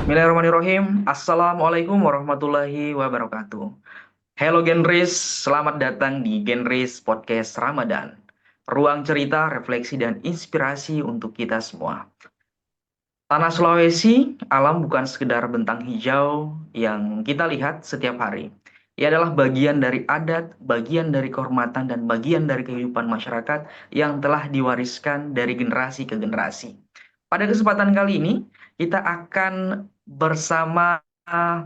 Bismillahirrahmanirrahim. Assalamualaikum warahmatullahi wabarakatuh. Hello Genris, selamat datang di Genris Podcast Ramadan. Ruang cerita, refleksi, dan inspirasi untuk kita semua. Tanah Sulawesi, alam bukan sekedar bentang hijau yang kita lihat setiap hari. Ia adalah bagian dari adat, bagian dari kehormatan, dan bagian dari kehidupan masyarakat yang telah diwariskan dari generasi ke generasi. Pada kesempatan kali ini, kita akan bersama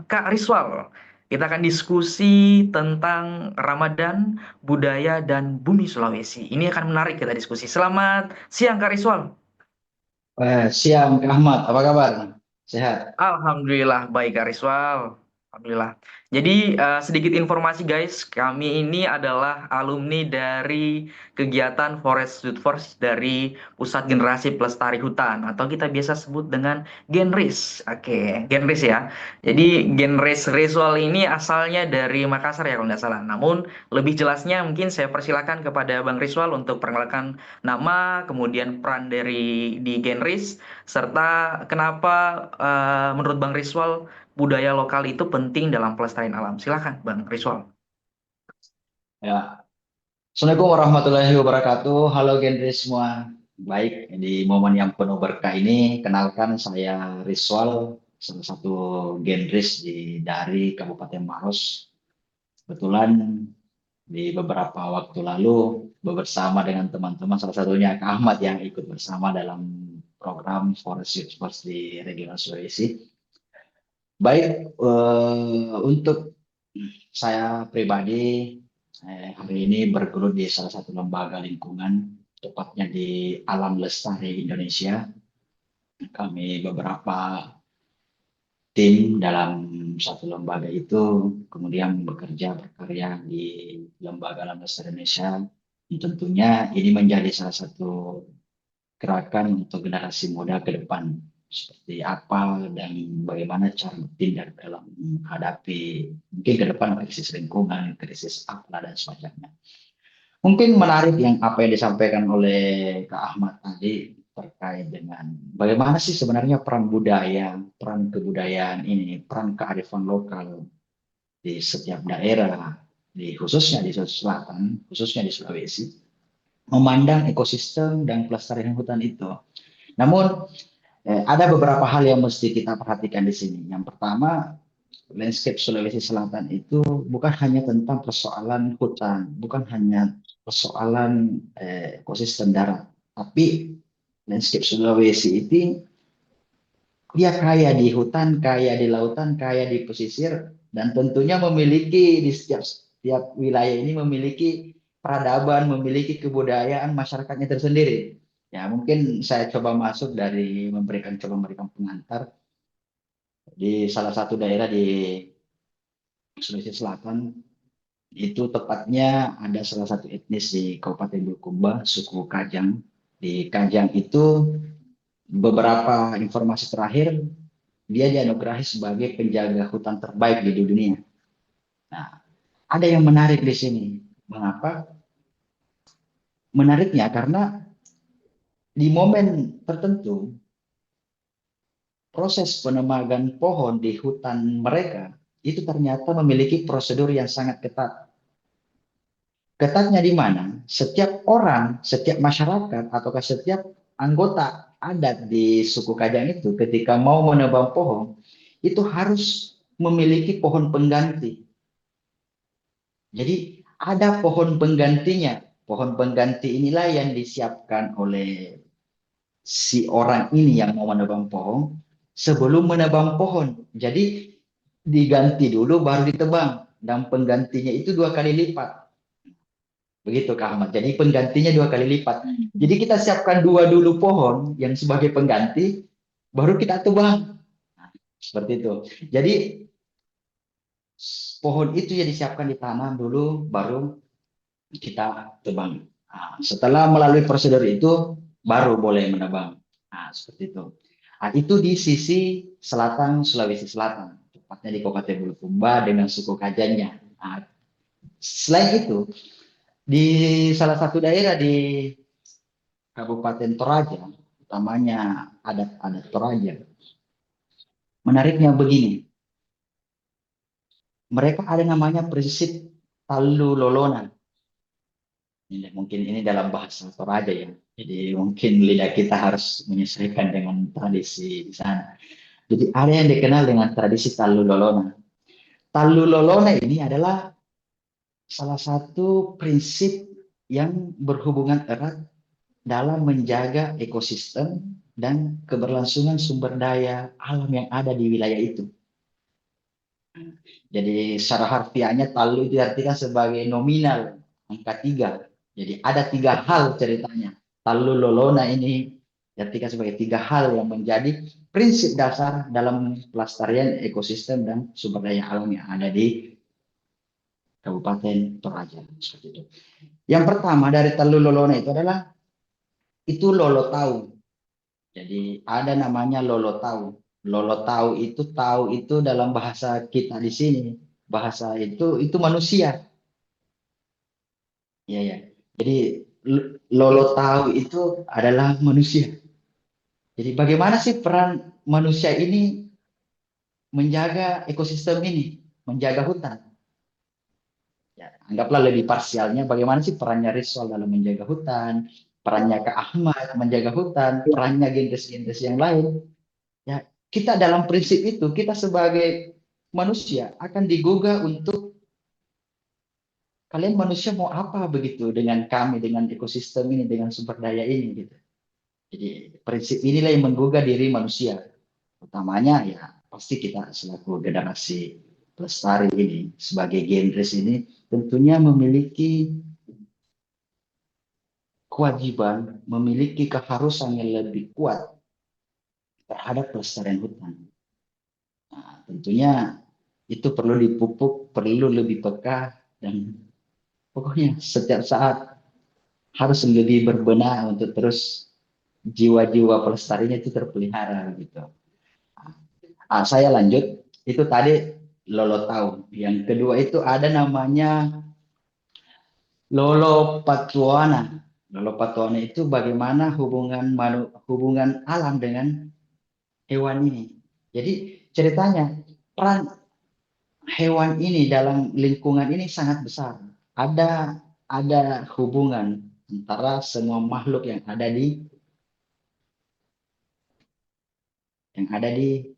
Kak Riswal. Kita akan diskusi tentang Ramadan, budaya, dan bumi Sulawesi. Ini akan menarik kita diskusi. Selamat siang Kak Riswal. Siang, Kak Ahmad. Apa kabar? Sehat? Alhamdulillah baik Kak Riswal. Alhamdulillah. Jadi sedikit informasi guys, kami ini adalah alumni dari kegiatan Forest Youth Force dari Pusat Generasi Pelestari Hutan atau kita biasa sebut dengan Genris. Oke, Genris ya. Jadi Genris Riswal ini asalnya dari Makassar ya kalau nggak salah. Namun lebih jelasnya mungkin saya persilakan kepada Bang Riswal untuk perkenalkan nama, kemudian peran dari di Genris serta kenapa menurut Bang Riswal budaya lokal itu penting dalam pelestarian alam. Silakan Bang Riswal. Ya. Assalamualaikum warahmatullahi wabarakatuh. Halo genre semua. Baik, di momen yang penuh berkah ini, kenalkan saya Rizwal, salah satu genris dari Kabupaten Maros. Kebetulan di beberapa waktu lalu bersama dengan teman-teman, salah satunya Kak Ahmad yang ikut bersama dalam program Forest Youth Force di Regional Sulawesi. Baik, untuk saya pribadi hari ini bergelut di salah satu lembaga lingkungan, tepatnya di Alam Lestari Indonesia. Kami beberapa tim dalam satu lembaga itu, kemudian berkarya di Lembaga Alam Lestari Indonesia. Tentunya ini menjadi salah satu gerakan untuk generasi muda ke depan. Seperti apa dan bagaimana cara bertindak dalam menghadapi mungkin ke depan krisis lingkungan, krisis apa dan semacamnya. Mungkin menarik yang apa yang disampaikan oleh Kak Ahmad tadi terkait dengan bagaimana sih sebenarnya peran budaya, peran kebudayaan ini, peran kearifan lokal di setiap daerah, khususnya di Sulawesi Selatan, khususnya di Sulawesi, memandang ekosistem dan pelestarian hutan itu. Namun ada beberapa hal yang mesti kita perhatikan di sini. Yang pertama, landscape Sulawesi Selatan itu bukan hanya tentang persoalan hutan, bukan hanya persoalan ekosistem darat, tapi landscape Sulawesi itu dia kaya di hutan, kaya di lautan, kaya di pesisir, dan tentunya memiliki di setiap wilayah ini memiliki peradaban, memiliki kebudayaan masyarakatnya tersendiri. Ya, mungkin saya coba masuk dari memberikan pengantar di salah satu daerah di Sulawesi Selatan. Itu tepatnya ada salah satu etnis di Kabupaten Bulukumba, suku Kajang. Di Kajang itu beberapa informasi terakhir, dia dianugerahi sebagai penjaga hutan terbaik di dunia. Nah, ada yang menarik di sini. Mengapa? Menariknya karena di momen tertentu, proses penebangan pohon di hutan mereka itu ternyata memiliki prosedur yang sangat ketat. Ketatnya di mana? Setiap orang, setiap masyarakat, ataukah setiap anggota adat di suku Kajang itu ketika mau menebang pohon, itu harus memiliki pohon pengganti. Jadi ada pohon penggantinya. Pohon pengganti inilah yang disiapkan oleh si orang ini yang mau menebang pohon sebelum menebang pohon. Jadi diganti dulu baru ditebang. Dan penggantinya itu 2 kali lipat. Begitu Kak Ahmad. Jadi penggantinya 2 kali lipat. Jadi kita siapkan 2 dulu pohon yang sebagai pengganti, baru kita tebang. Nah, seperti itu. Jadi pohon itu ya disiapkan ditanam dulu, baru kita tebang. Nah, setelah melalui prosedur itu, baru boleh menebang. Nah, seperti itu. Nah, itu di sisi selatan Sulawesi Selatan, tepatnya di Kabupaten Bulukumba dengan suku Kajanya. Nah, selain itu, Di salah satu daerah di Kabupaten Toraja, utamanya adat-adat Toraja, menariknya begini, mereka ada namanya prinsip talu lolona. Ini, mungkin ini dalam bahasa Toraja ya. Jadi mungkin lidah kita harus menyesuaikan dengan tradisi di sana. Jadi ada yang dikenal dengan tradisi talu lolona. Talu lolona ini adalah salah satu prinsip yang berhubungan erat dalam menjaga ekosistem dan keberlangsungan sumber daya alam yang ada di wilayah itu. Jadi secara harfiahnya talu itu diartikan sebagai nominal angka 3. Jadi ada 3 hal ceritanya. Talu lolona ini diartikan sebagai 3 hal yang menjadi prinsip dasar dalam pelestarian ekosistem dan sumber daya alam yang ada di Kabupaten Toraja. Seperti itu. Yang pertama dari talu lolona itu adalah itu lolotau. Jadi ada namanya lolotau. Lolotau itu tahu itu dalam bahasa kita di sini. Bahasa itu manusia. Ya ya. Jadi lolotau itu adalah manusia. Jadi bagaimana sih peran manusia ini menjaga ekosistem ini, menjaga hutan? Ya, anggaplah lebih parsialnya bagaimana sih perannya Rizal dalam menjaga hutan, perannya Kak Ahmad menjaga hutan, perannya gendes-gendes yang lain. Ya, kita dalam prinsip itu, kita sebagai manusia akan digugah untuk kalian manusia mau apa begitu dengan kami, dengan ekosistem ini, dengan sumber daya ini gitu. Jadi prinsip inilah yang menggugah diri manusia. Utamanya ya pasti kita selaku generasi pelestari ini, sebagai genres ini tentunya memiliki kewajiban, memiliki keharusan yang lebih kuat terhadap pelestarian hutan. Nah, tentunya itu perlu dipupuk, perlu lebih peka, dan pokoknya setiap saat harus lebih berbenah untuk terus jiwa-jiwa pelestarinya itu terpelihara gitu. Saya lanjut, itu tadi Lolo tahu. Yang kedua itu ada namanya Lolo Patuana. Lolo Patuana itu bagaimana hubungan alam dengan hewan ini. Jadi ceritanya peran hewan ini dalam lingkungan ini sangat besar. Ada hubungan antara semua makhluk yang ada di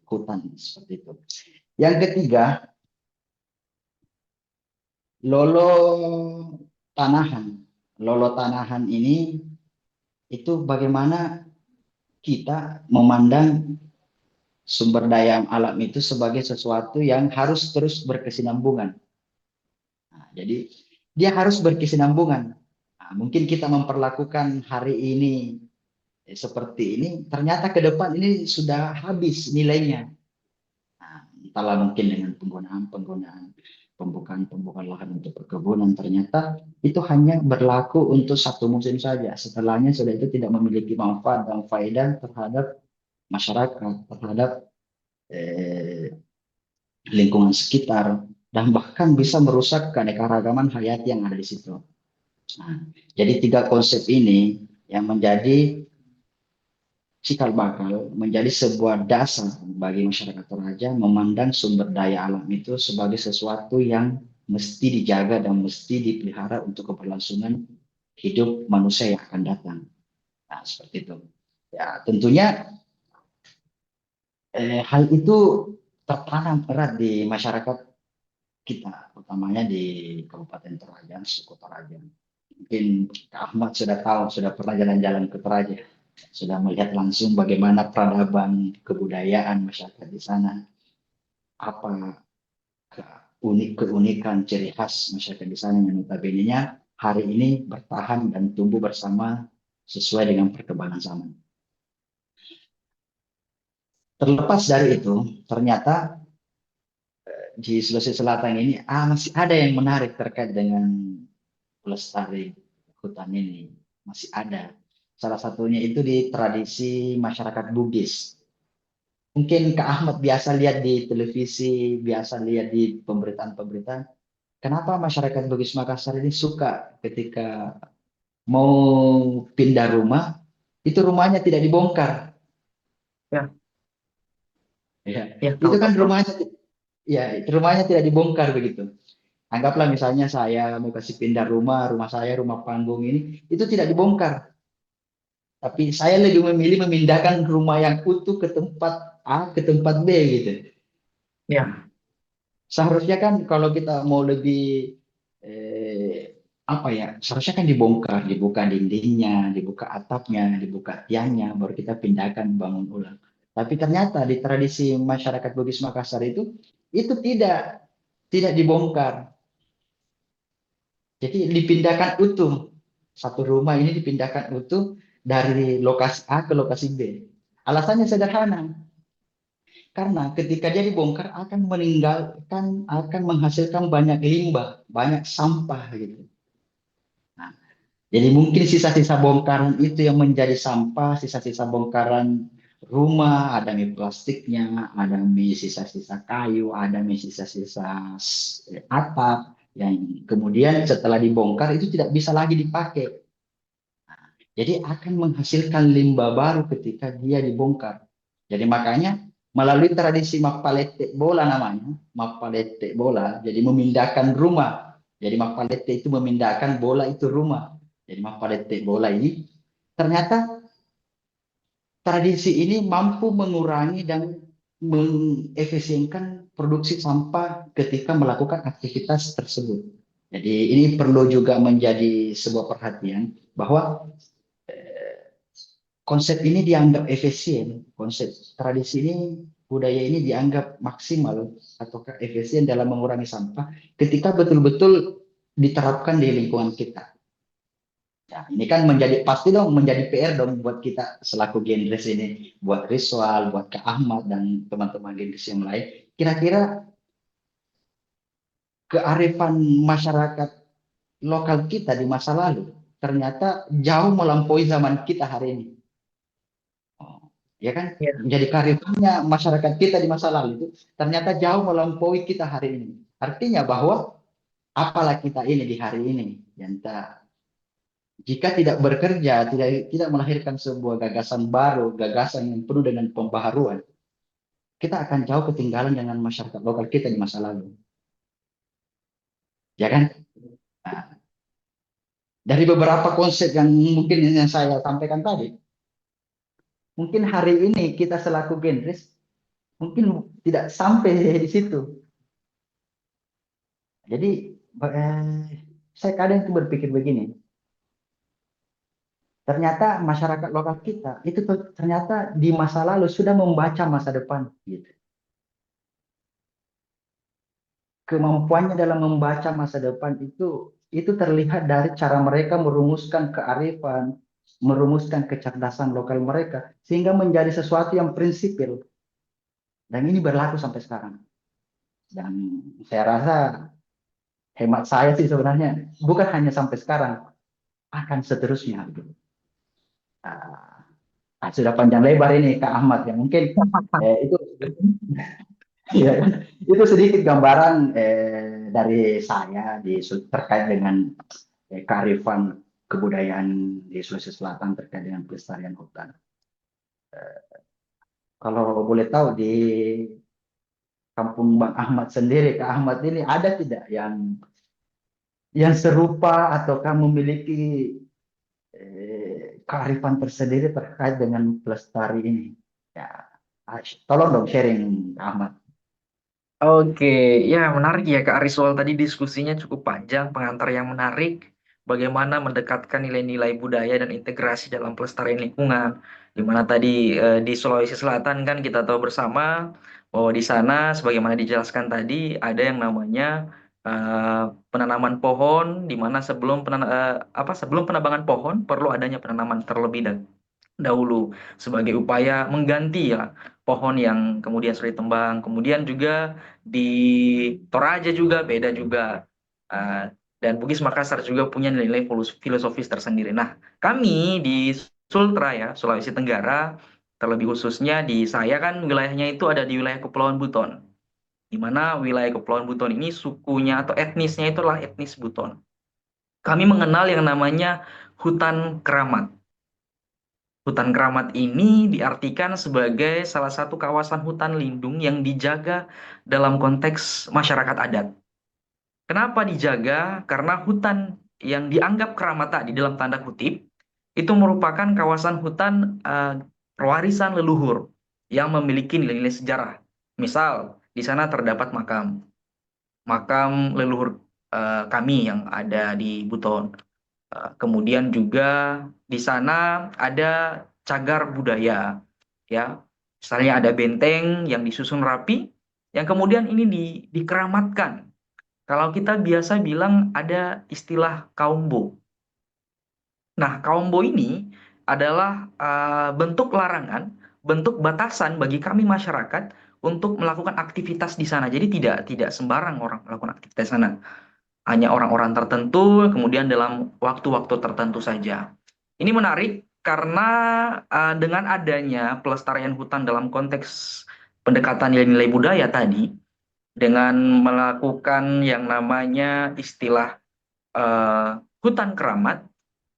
hutan seperti itu. Yang ketiga, lolo tanahan. Lolo tanahan ini itu bagaimana kita memandang sumber daya alam itu sebagai sesuatu yang harus terus berkesinambungan. Nah, jadi dia harus berkesinambungan. Nah, mungkin kita memperlakukan hari ini seperti ini, ternyata ke depan ini sudah habis nilainya. Nah, entahlah mungkin dengan penggunaan pembukaan lahan untuk perkebunan, ternyata itu hanya berlaku untuk satu musim saja. Setelahnya sudah itu tidak memiliki manfaat dan faedah terhadap masyarakat, terhadap eh, lingkungan sekitar, dan bahkan bisa merusak keanekaragaman hayati yang ada di situ. Nah, jadi 3 konsep ini yang menjadi cikal bakal menjadi sebuah dasar bagi masyarakat Toraja memandang sumber daya alam itu sebagai sesuatu yang mesti dijaga dan mesti dipelihara untuk keberlangsungan hidup manusia yang akan datang. Nah, seperti itu. Ya, tentunya hal itu tertanam erat di masyarakat kita, utamanya di Kabupaten Toraja, suku Toraja. Mungkin Kak Ahmad sudah tahu, sudah pernah jalan-jalan ke Toraja, sudah melihat langsung bagaimana peradaban kebudayaan masyarakat di sana, apa keunikan ciri khas masyarakat di sana yang notabene-nya hari ini bertahan dan tumbuh bersama sesuai dengan perkembangan zaman. Terlepas dari itu, ternyata di Sulawesi Selatan ini masih ada yang menarik terkait dengan pelestari hutan ini. Masih ada. Salah satunya itu di tradisi masyarakat Bugis. Mungkin Kak Ahmad biasa lihat di televisi, biasa lihat di pemberitaan-pemberitaan. kenapa masyarakat Bugis Makassar ini suka ketika mau pindah rumah, itu rumahnya tidak dibongkar. Ya, Ya, ya, itu tahu, kan tahu, tahu. rumahnya tidak dibongkar begitu. Anggaplah misalnya saya mau kasih pindah rumah, rumah saya, rumah panggung ini, itu tidak dibongkar. Tapi saya lebih memilih memindahkan rumah yang utuh ke tempat A, ke tempat B gitu. Ya, Seharusnya kan kalau kita mau lebih apa ya, seharusnya kan dibongkar, dibuka dindingnya, dibuka atapnya, dibuka tiangnya, baru kita pindahkan bangun ulang. Tapi ternyata di tradisi masyarakat Bugis Makassar itu tidak dibongkar. Jadi dipindahkan utuh. Satu rumah ini dipindahkan utuh dari lokasi A ke lokasi B. Alasannya sederhana, karena ketika dia dibongkar akan menghasilkan banyak limbah, banyak sampah gitu. Nah, jadi mungkin sisa-sisa bongkaran itu yang menjadi sampah, sisa-sisa bongkaran rumah, ada mie plastiknya, ada mie sisa-sisa kayu, ada mie sisa-sisa atap, yang kemudian setelah dibongkar itu tidak bisa lagi dipakai. Jadi akan menghasilkan limbah baru ketika dia dibongkar. Jadi makanya melalui tradisi mapalete bola namanya, mapalete bola, jadi memindahkan rumah. Jadi mapalete itu memindahkan bola itu rumah. Jadi mapalete bola ini ternyata tradisi ini mampu mengurangi dan mengefisienkan produksi sampah ketika melakukan aktivitas tersebut. Jadi ini perlu juga menjadi sebuah perhatian bahwa konsep ini dianggap efisien, konsep tradisi ini, budaya ini dianggap maksimal atau efisien dalam mengurangi sampah ketika betul-betul diterapkan di lingkungan kita. Ya, ini kan pasti dong menjadi PR dong buat kita selaku Genres ini, buat Rizwal, buat Kak Ahmad dan teman-teman Genres yang lain. Kira-kira kearifan masyarakat lokal kita di masa lalu ternyata jauh melampaui zaman kita hari ini. Oh, ya kan? ya. Menjadi kearifan masyarakat kita di masa lalu itu ternyata jauh melampaui kita hari ini. Artinya bahwa apalah kita ini di hari ini, yang jika tidak bekerja, tidak melahirkan sebuah gagasan baru, gagasan yang penuh dengan pembaharuan, kita akan jauh ketinggalan dengan masyarakat lokal kita di masa lalu. Ya kan? Nah, dari beberapa konsep yang mungkin yang saya sampaikan tadi, mungkin hari ini kita selaku genres mungkin tidak sampai di situ. Jadi saya kadang itu berpikir begini, ternyata masyarakat lokal kita itu ternyata di masa lalu sudah membaca masa depan gitu. Kemampuannya dalam membaca masa depan itu terlihat dari cara mereka merumuskan kearifan, merumuskan kecerdasan lokal mereka sehingga menjadi sesuatu yang prinsipil, dan ini berlaku sampai sekarang. Dan saya rasa, hemat saya sih sebenarnya bukan hanya sampai sekarang, akan seterusnya gitu. Sudah panjang lebar ini Kak Ahmad ya, mungkin itu ya, itu sedikit gambaran dari saya terkait dengan kearifan kebudayaan di Sulawesi Selatan terkait dengan pelestarian hutan. Kalau boleh tahu di kampung Bang Ahmad sendiri, Kak Ahmad ini ada tidak yang serupa ataukah memiliki kearifan tersendiri terkait dengan pelestari ini? Ya, tolong dong sharing Kak Ahmad. Oke, ya menarik ya Kak Ariswal, tadi diskusinya cukup panjang, pengantar yang menarik, bagaimana mendekatkan nilai-nilai budaya dan integrasi dalam pelestarian lingkungan. Di mana tadi di Sulawesi Selatan kan kita tahu bersama bahwa di sana sebagaimana dijelaskan tadi ada yang namanya eh, penanaman pohon, di mana sebelum penebangan pohon perlu adanya penanaman terlebih dahulu sebagai upaya mengganti ya pohon yang kemudian sudah ditembang. Kemudian juga di Toraja juga beda juga. Dan Bugis Makassar juga punya nilai-nilai filosofis tersendiri. Nah, kami di Sultra ya, Sulawesi Tenggara, terlebih khususnya di saya kan wilayahnya itu ada di wilayah Kepulauan Buton. di mana wilayah Kepulauan Buton ini sukunya atau etnisnya itu adalah etnis Buton. Kami mengenal yang namanya hutan keramat. Hutan keramat ini diartikan sebagai salah satu kawasan hutan lindung yang dijaga dalam konteks masyarakat adat. Kenapa dijaga? Karena hutan yang dianggap keramat tadi dalam tanda kutip itu merupakan kawasan hutan warisan leluhur yang memiliki nilai-nilai sejarah. Misal, di sana terdapat makam makam leluhur kami yang ada di Buton. Kemudian juga di sana ada cagar budaya, ya. Misalnya ada benteng yang disusun rapi, yang kemudian ini dikeramatkan. Kalau kita biasa bilang ada istilah kaumbo. Nah, kaumbo ini adalah bentuk larangan, bentuk batasan bagi kami masyarakat untuk melakukan aktivitas di sana. Jadi tidak sembarang orang melakukan aktivitas di sana. Hanya orang-orang tertentu, kemudian dalam waktu-waktu tertentu saja. Ini menarik karena dengan adanya pelestarian hutan dalam konteks pendekatan nilai-nilai budaya tadi, dengan melakukan yang namanya istilah hutan keramat,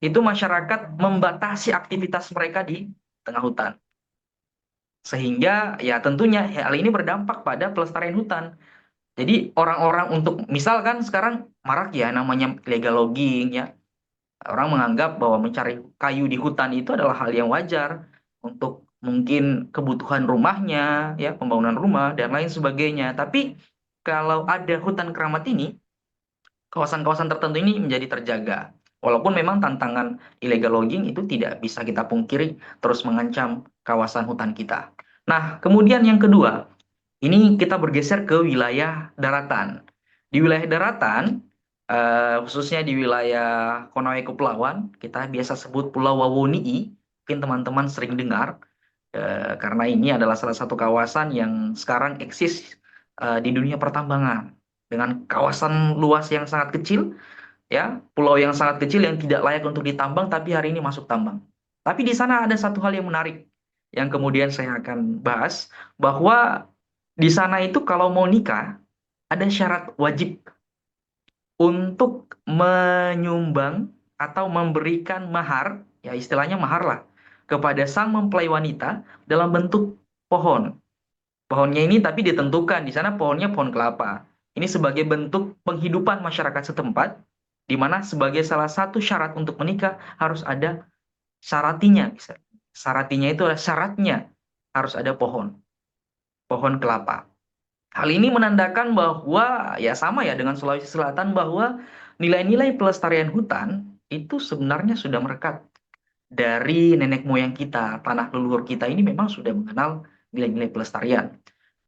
itu masyarakat membatasi aktivitas mereka di tengah hutan. Sehingga ya tentunya hal ini berdampak pada pelestarian hutan. Jadi orang-orang untuk misalkan sekarang marak ya namanya illegal logging ya. Orang menganggap bahwa mencari kayu di hutan itu adalah hal yang wajar untuk mungkin kebutuhan rumahnya, ya, pembangunan rumah dan lain sebagainya. Tapi kalau ada hutan keramat ini, kawasan-kawasan tertentu ini menjadi terjaga. Walaupun memang tantangan illegal logging itu tidak bisa kita pungkiri terus mengancam kawasan hutan kita. Nah, kemudian yang kedua, ini kita bergeser ke wilayah daratan. Di wilayah daratan, khususnya di wilayah Konawe Kepulauan, kita biasa sebut Pulau Wawoni'i, mungkin teman-teman sering dengar, karena ini adalah salah satu kawasan yang sekarang eksis di dunia pertambangan, dengan kawasan luas yang sangat kecil, ya, pulau yang sangat kecil yang tidak layak untuk ditambang, tapi hari ini masuk tambang. Tapi di sana ada satu hal yang menarik, yang kemudian saya akan bahas, bahwa di sana itu kalau mau nikah, ada syarat wajib untuk menyumbang atau memberikan mahar, ya istilahnya mahar lah, kepada sang mempelai wanita dalam bentuk pohon. Pohonnya ini tapi ditentukan, di sana pohonnya pohon kelapa. Ini sebagai bentuk penghidupan masyarakat setempat, di mana sebagai salah satu syarat untuk menikah harus ada syaratinya. Syaratinya itu adalah syaratnya harus ada pohon kelapa. Hal ini menandakan bahwa ya sama ya dengan Sulawesi Selatan bahwa nilai-nilai pelestarian hutan itu sebenarnya sudah merekat dari nenek moyang kita, tanah leluhur kita ini memang sudah mengenal nilai-nilai pelestarian.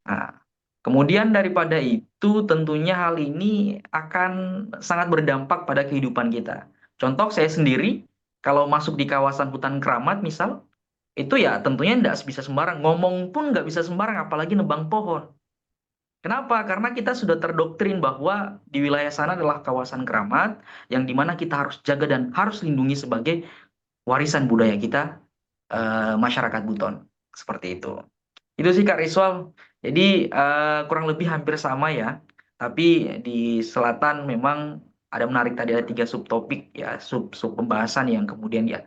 Nah, kemudian daripada itu tentunya hal ini akan sangat berdampak pada kehidupan kita. Contoh saya sendiri, kalau masuk di kawasan hutan keramat misal, itu ya tentunya tidak bisa sembarang, ngomong pun nggak bisa sembarang, apalagi nebang pohon. Kenapa? Karena kita sudah terdoktrin bahwa di wilayah sana adalah kawasan keramat yang dimana kita harus jaga dan harus lindungi sebagai warisan budaya kita, masyarakat Buton. Seperti itu. Itu sih Kak Riswal. Jadi kurang lebih hampir sama ya. Tapi di selatan memang ada menarik tadi ada 3 subtopik ya, sub pembahasan yang kemudian ya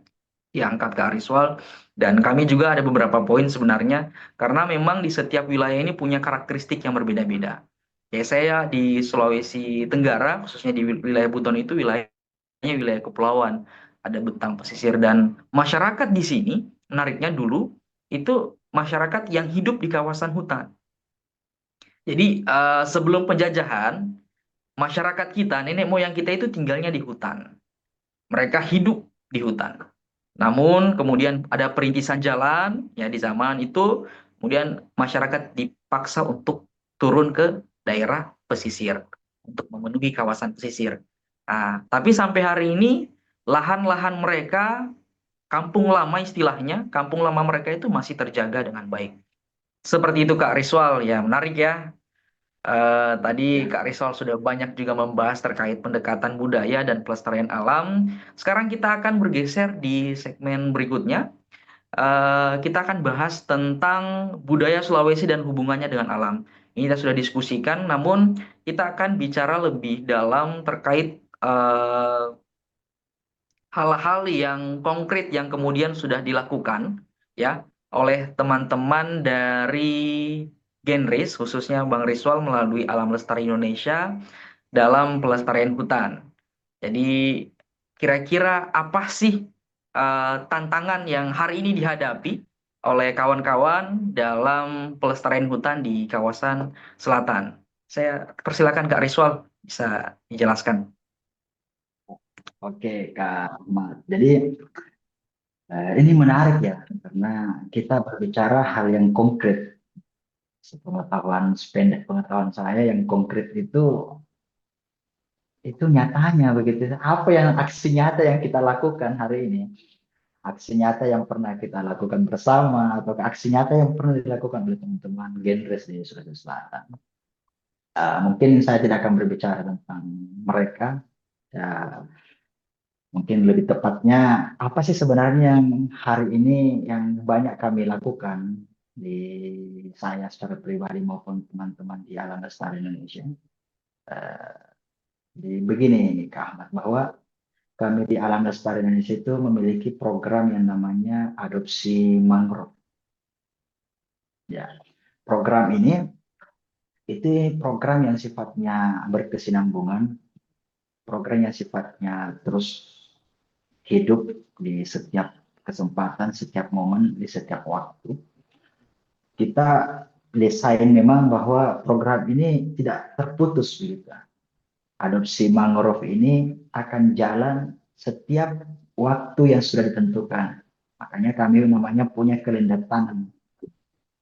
diangkat ke Ariswal. Dan kami juga ada beberapa poin sebenarnya, karena memang di setiap wilayah ini punya karakteristik yang berbeda-beda. Ya saya di Sulawesi Tenggara, khususnya di wilayah Buton itu wilayahnya wilayah kepulauan, ada bentang pesisir dan masyarakat di sini menariknya dulu itu masyarakat yang hidup di kawasan hutan. Jadi sebelum penjajahan, masyarakat kita, nenek moyang kita itu tinggalnya di hutan. Mereka hidup di hutan. Namun kemudian ada perintisan jalan ya di zaman itu, kemudian masyarakat dipaksa untuk turun ke daerah pesisir untuk memenuhi kawasan pesisir. Nah, tapi sampai hari ini lahan-lahan mereka, kampung lama istilahnya, kampung lama mereka itu masih terjaga dengan baik. Seperti itu Kak Riswal, ya menarik ya. Tadi Ya. Kak Rizal sudah banyak juga membahas terkait pendekatan budaya dan pelestarian alam. Sekarang kita akan bergeser di segmen berikutnya. Kita akan bahas tentang budaya Sulawesi dan hubungannya dengan alam. Ini kita sudah diskusikan, namun kita akan bicara lebih dalam terkait hal-hal yang konkret yang kemudian sudah dilakukan ya oleh teman-teman dari Genris, khususnya Bang Riswal melalui Alam Lestari Indonesia dalam pelestarian hutan. Jadi kira-kira apa sih tantangan yang hari ini dihadapi oleh kawan-kawan dalam pelestarian hutan di kawasan selatan? Saya persilakan Kak Riswal bisa dijelaskan. Oke, Kak Ahmad. Jadi ini menarik ya, karena kita berbicara hal yang konkret. Sepengetahuan sependek pengetahuan saya yang konkret itu nyatanya begitu. Apa yang aksi nyata yang kita lakukan hari ini? Aksi nyata yang pernah kita lakukan bersama atau aksi nyata yang pernah dilakukan oleh teman-teman Genres di Sulawesi Selatan. Mungkin saya tidak akan berbicara tentang mereka. Ya, mungkin lebih tepatnya apa sih sebenarnya yang hari ini yang banyak kami lakukan di saya secara pribadi maupun teman-teman di Alam Lestari Indonesia. Eh, Begini Kak Ahmad, bahwa kami di Alam Lestari Indonesia itu memiliki program yang namanya adopsi mangrove. Ya, program ini itu program yang sifatnya berkesinambungan, program yang sifatnya terus hidup di setiap kesempatan, setiap momen, di setiap waktu. Kita desain memang bahwa program ini tidak terputus begitu. Adopsi mangrove ini akan jalan setiap waktu yang sudah ditentukan. Makanya kami namanya punya kalender tanam.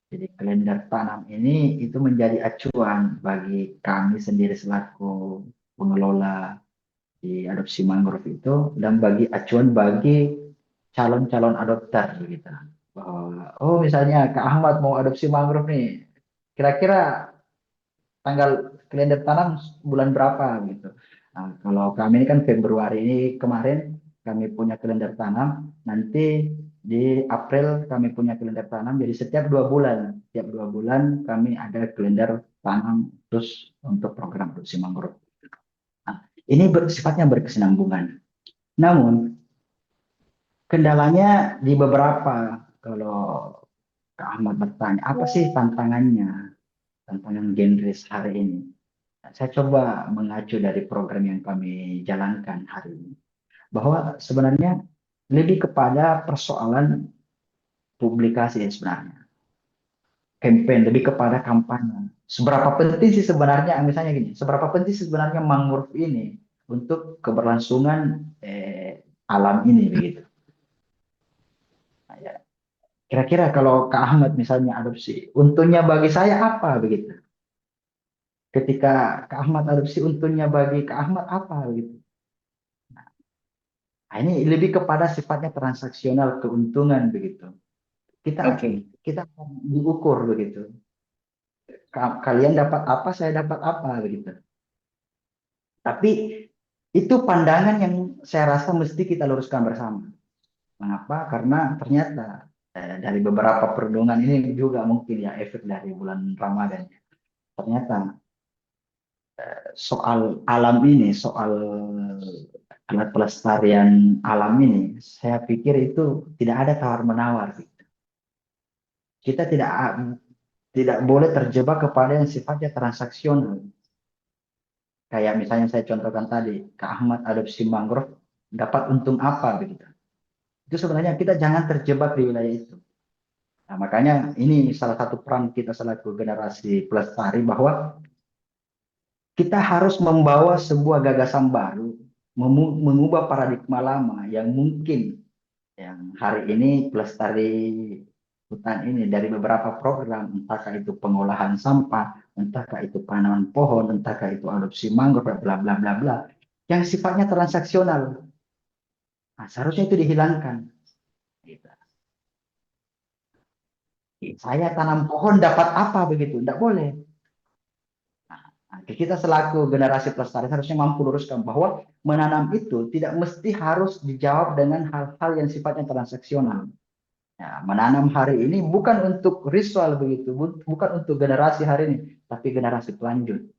Jadi kalender tanam ini itu menjadi acuan bagi kami sendiri selaku pengelola di adopsi mangrove itu dan bagi acuan bagi calon-calon adopter begitu. Bahwa, oh misalnya Kak Ahmad mau adopsi mangrove nih, kira-kira tanggal kalender tanam bulan berapa gitu. Nah, kalau kami ini kan Februari ini kemarin kami punya kalender tanam, nanti di April kami punya kalender tanam, jadi setiap 2 bulan kami ada kalender tanam terus untuk program produksi mangrove. Nah, ini sifatnya berkesinambungan. Namun kendalanya di beberapa, kalau Kak Ahmad bertanya, apa sih tantangannya, tantangan genres hari ini? Saya coba mengacu dari program yang kami jalankan hari ini, bahwa sebenarnya lebih kepada persoalan publikasi sebenarnya, campaign, lebih kepada kampanye. Seberapa penting sih sebenarnya, misalnya gini, seberapa penting sih sebenarnya mangrove ini untuk keberlangsungan alam ini begitu. Nah, ya. Kira-kira kalau Kak Ahmad misalnya adopsi, untungnya bagi saya apa begitu? Ketika Kak Ahmad adopsi, untungnya bagi Kak Ahmad apa begitu? Nah, ini lebih kepada sifatnya transaksional keuntungan begitu. Kita Oke. kita akan diukur begitu. Kalian dapat apa, saya dapat apa begitu. Tapi itu pandangan yang saya rasa mesti kita luruskan bersama. Mengapa? Karena ternyata dari beberapa perenungan ini juga mungkin ya efek dari bulan Ramadan. Ternyata soal alam ini, soal alat pelestarian alam ini, saya pikir itu tidak ada tawar-menawar. Kita tidak boleh terjebak kepada yang sifatnya transaksional. Kayak misalnya saya contohkan tadi, Kak Ahmad adopsi mangrove dapat untung apa begitu. Itu sebenarnya kita jangan terjebak di wilayah itu. Nah, makanya ini salah satu peran kita selaku generasi pelestari bahwa kita harus membawa sebuah gagasan baru, mengubah paradigma lama yang mungkin yang hari ini pelestari hutan ini dari beberapa program, entahkah itu pengolahan sampah, entahkah itu penanaman pohon, entahkah itu adopsi mangrove, bla bla bla bla, yang sifatnya transaksional. Nah, seharusnya itu dihilangkan. Gitu. Saya tanam pohon dapat apa begitu? Tidak boleh. Nah, kita selaku generasi pelestari harusnya mampu luruskan bahwa menanam itu tidak mesti harus dijawab dengan hal-hal yang sifatnya transaksional. Ya, menanam hari ini bukan untuk ritual begitu, bukan untuk generasi hari ini, tapi generasi pelanjut.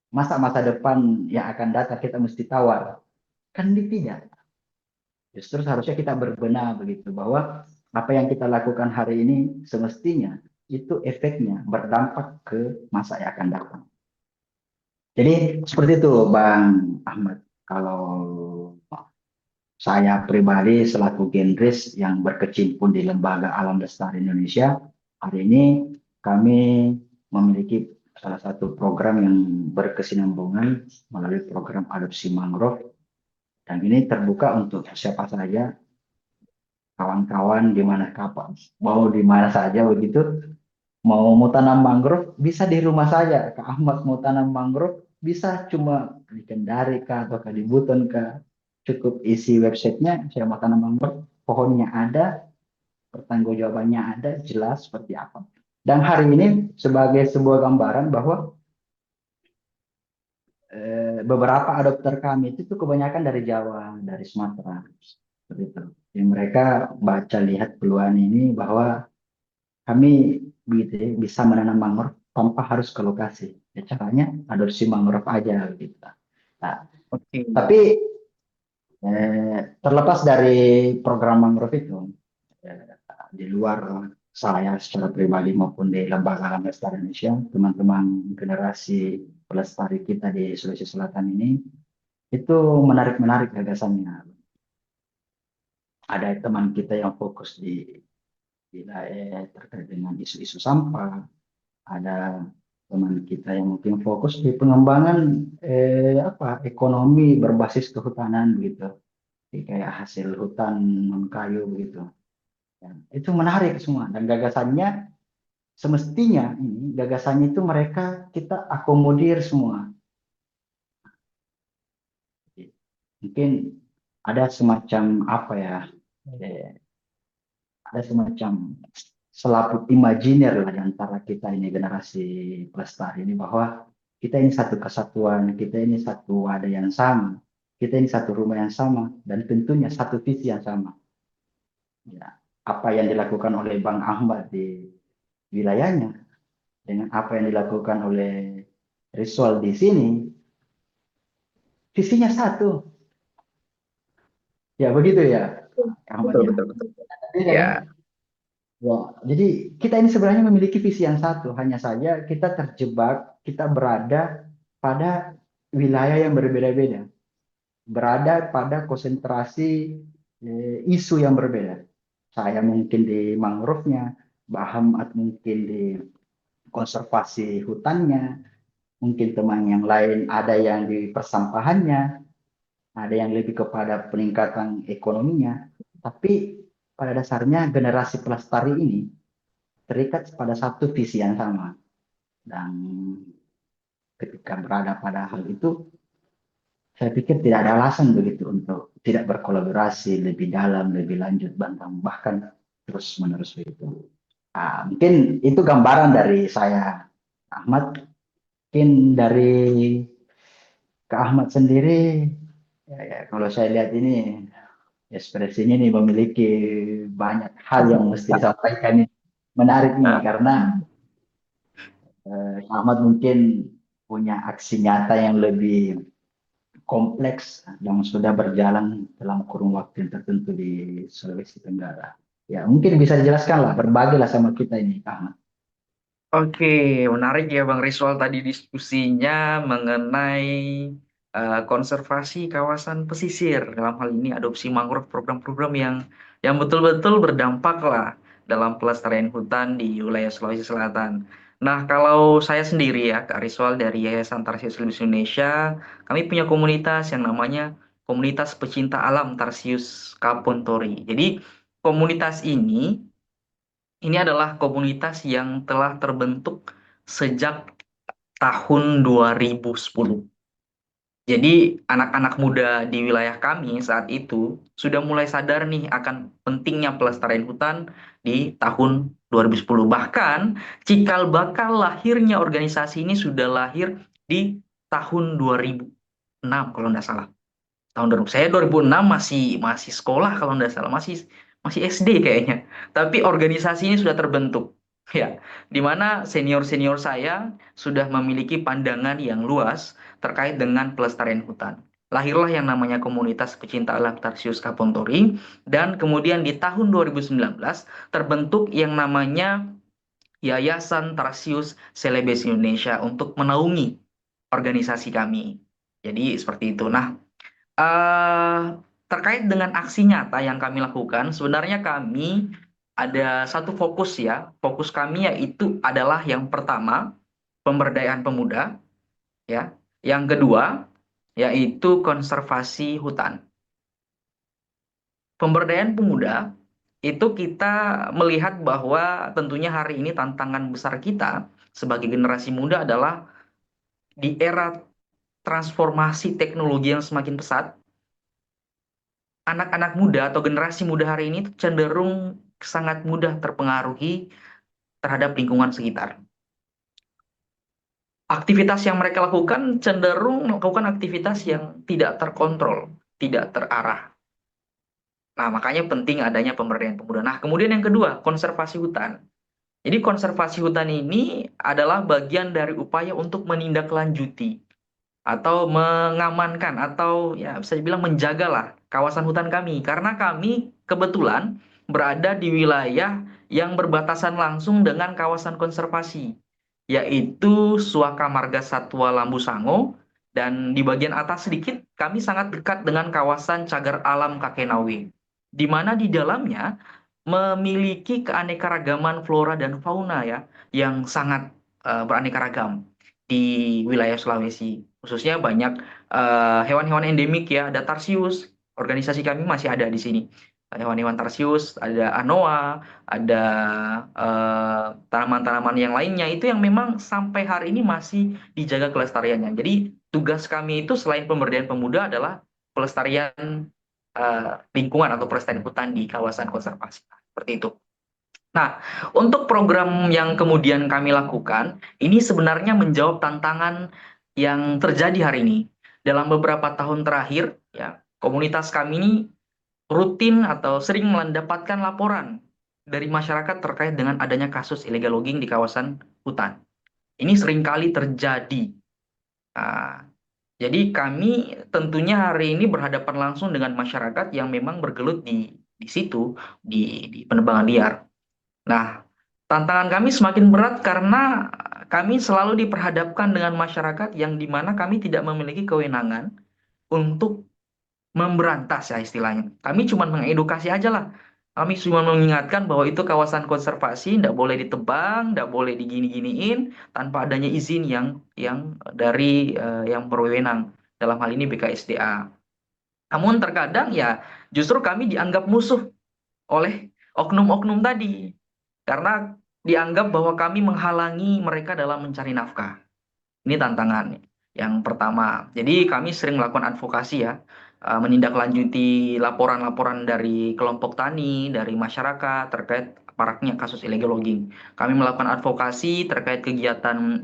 Masa-masa depan yang akan datang kita mesti tawar. Kan tidak. Justru seharusnya kita berbenah begitu bahwa apa yang kita lakukan hari ini semestinya itu efeknya berdampak ke masa yang akan datang. Jadi seperti itu Bang Ahmad. Kalau saya pribadi selaku genris yang berkecimpung di Lembaga Alam Lestari Indonesia, hari ini kami memiliki salah satu program yang berkesinambungan melalui program adopsi mangrove, dan ini terbuka untuk siapa saja, kawan-kawan di mana kapan, mau di mana saja begitu. Mau tanam mangrove bisa di rumah saja. Kak Ahmad mau tanam mangrove bisa, cuma di Kendari kah atau di Buton kah. Cukup isi websitenya, saya mau tanam mangrove, pohonnya ada, pertanggungjawabannya ada, jelas seperti apa. Dan hari ini sebagai sebuah gambaran bahwa beberapa adopter kami itu tuh kebanyakan dari Jawa, dari Sumatera, seperti itu. Yang mereka baca lihat peluang ini bahwa kami begitu ya, bisa menanam mangrove tanpa harus ke lokasi. Ya, caranya adopsi mangrove aja gitu. Nah, Oke. tapi terlepas dari program mangrove itu, di luar saya secara pribadi maupun di Lembaga Alam Lestari Indonesia, teman-teman generasi pelestari kita di Sulawesi Selatan ini, itu menarik-menarik gagasannya. Ada teman kita yang fokus di wilayah terkait dengan isu-isu sampah, ada teman kita yang mungkin fokus di pengembangan ekonomi berbasis kehutanan begitu, kayak hasil hutan non kayu begitu. Ya, itu menarik semua, dan gagasannya semestinya ini gagasannya itu mereka kita akomodir semua. Mungkin ada semacam apa ya, eh, ada semacam selaput imajiner lah di antara kita ini generasi pelestari ini, bahwa kita ini satu kesatuan, kita ini satu wadah yang sama, kita ini satu rumah yang sama, dan tentunya satu visi yang sama. Ya, apa yang dilakukan oleh Bang Ahmad di wilayahnya dengan apa yang dilakukan oleh Rizal di sini, visinya satu. Ya begitu ya, Ahmad Betul, ya. betul, betul. Iya Ya, kan? Ya, jadi kita ini sebenarnya memiliki visi yang satu, hanya saja kita terjebak, kita berada pada wilayah yang berbeda-beda, berada pada konsentrasi isu yang berbeda. Saya mungkin di mangrove-nya, Baham mungkin di konservasi hutannya, mungkin teman yang lain ada yang di persampahannya, ada yang lebih kepada peningkatan ekonominya. Tapi pada dasarnya generasi pelestari ini terikat pada satu visi yang sama. Dan ketika berada pada hal itu, saya pikir tidak ada alasan begitu untuk tidak berkolaborasi lebih dalam, lebih lanjut, bahkan terus menerus begitu. Mungkin itu gambaran dari saya, Ahmad. Mungkin dari Kak Ahmad sendiri, ya, kalau saya lihat ini ekspresinya nih memiliki banyak hal yang mesti disampaikan. Ini menarik nih nah, karena Ahmad mungkin punya aksi nyata yang lebih kompleks yang sudah berjalan dalam kurun waktu yang tertentu di Sulawesi Tenggara. Ya, mungkin bisa dijelaskan lah, berbagilah sama kita ini, Kak Ahmad. oke, menarik ya Bang Riswal tadi diskusinya mengenai konservasi kawasan pesisir. Dalam hal ini adopsi mangrove, program-program yang betul-betul berdampak lah dalam pelestarian hutan di wilayah Sulawesi Selatan. Nah, kalau saya sendiri ya, Kak Riswal dari Yayasan Tarsius Lubis Indonesia, kami punya komunitas yang namanya Komunitas Pecinta Alam Tarsius Kapontori. Jadi, komunitas ini adalah komunitas yang telah terbentuk sejak tahun 2010. Jadi anak-anak muda di wilayah kami saat itu sudah mulai sadar nih akan pentingnya pelestarian hutan di tahun 2010. Bahkan cikal bakal lahirnya organisasi ini sudah lahir di tahun 2006 kalau tidak salah. tahun 2000. Saya 2006 masih masih sekolah kalau nggak salah, masih masih SD kayaknya. Tapi organisasi ini sudah terbentuk. Ya, di mana senior-senior saya sudah memiliki pandangan yang luas terkait dengan pelestarian hutan. Lahirlah yang namanya komunitas pecinta alam Tarsius Kapontori, dan kemudian di tahun 2019 terbentuk yang namanya Yayasan Tarsius Celebes Indonesia untuk menaungi organisasi kami. Jadi seperti itu. Nah, eh, terkait dengan aksi nyata yang kami lakukan, sebenarnya kami ada satu fokus ya. Fokus kami yaitu adalah yang pertama, pemberdayaan pemuda, ya. Yang kedua, yaitu konservasi hutan. Pemberdayaan pemuda itu kita melihat bahwa tentunya hari ini tantangan besar kita sebagai generasi muda adalah di era transformasi teknologi yang semakin pesat, anak-anak muda atau generasi muda hari ini cenderung sangat mudah terpengaruhi terhadap lingkungan sekitar. Aktivitas yang mereka lakukan cenderung melakukan aktivitas yang tidak terkontrol, tidak terarah. Nah, makanya penting adanya pemberdayaan pemuda. Nah, kemudian yang kedua, konservasi hutan. Jadi konservasi hutan ini adalah bagian dari upaya untuk menindaklanjuti atau mengamankan atau ya bisa dibilang menjagalah kawasan hutan kami, karena kami kebetulan berada di wilayah yang berbatasan langsung dengan kawasan konservasi, yaitu Suaka Marga Satwa Lambu Sango, dan di bagian atas sedikit kami sangat dekat dengan kawasan Cagar Alam Kakenawe, di mana di dalamnya memiliki keanekaragaman flora dan fauna ya yang sangat beraneka ragam di wilayah Sulawesi. Khususnya banyak hewan-hewan endemik ya, ada tarsius. Organisasi kami masih ada di sini. Hewan-hewan tarsius, ada anoa, ada tanaman-tanaman yang lainnya itu yang memang sampai hari ini masih dijaga kelestariannya. Jadi tugas kami itu selain pemberdayaan pemuda adalah pelestarian lingkungan atau pelestarian hutan di kawasan konservasi. Seperti itu. Nah, untuk program yang kemudian kami lakukan, ini sebenarnya menjawab tantangan yang terjadi hari ini. Dalam beberapa tahun terakhir, ya, komunitas kami ini rutin atau sering mendapatkan laporan dari masyarakat terkait dengan adanya kasus illegal logging di kawasan hutan. Ini seringkali terjadi. Nah, jadi kami tentunya hari ini berhadapan langsung dengan masyarakat yang memang bergelut di situ, di penebangan liar. Nah, tantangan kami semakin berat karena kami selalu diperhadapkan dengan masyarakat yang dimana kami tidak memiliki kewenangan untuk memberantas ya istilahnya. Kami cuma mengedukasi aja lah. Kami cuma mengingatkan bahwa itu kawasan konservasi, tidak boleh ditebang, tidak boleh digini-giniin tanpa adanya izin yang dari yang berwenang. Dalam hal ini BKSDA. Namun terkadang ya justru kami dianggap musuh oleh oknum-oknum tadi karena dianggap bahwa kami menghalangi mereka dalam mencari nafkah. Ini tantangan yang pertama. Jadi kami sering melakukan advokasi ya, menindaklanjuti laporan-laporan dari kelompok tani, dari masyarakat terkait maraknya kasus illegal logging. Kami melakukan advokasi terkait kegiatan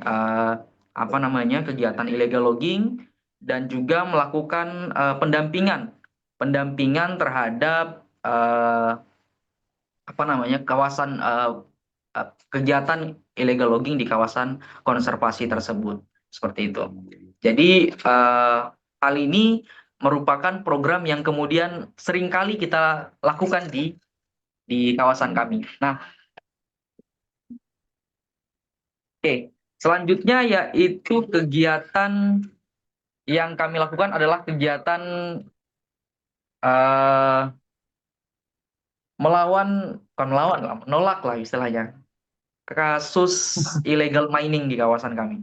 apa namanya kegiatan illegal logging dan juga melakukan pendampingan, pendampingan terhadap apa namanya kawasan kegiatan illegal logging di kawasan konservasi tersebut seperti itu. Jadi hal ini merupakan program yang kemudian seringkali kita lakukan di kawasan kami. Nah, oke, selanjutnya yaitu kegiatan yang kami lakukan adalah kegiatan eh, melawan, bukan melawan lah, menolak lah istilahnya kasus illegal mining di kawasan kami.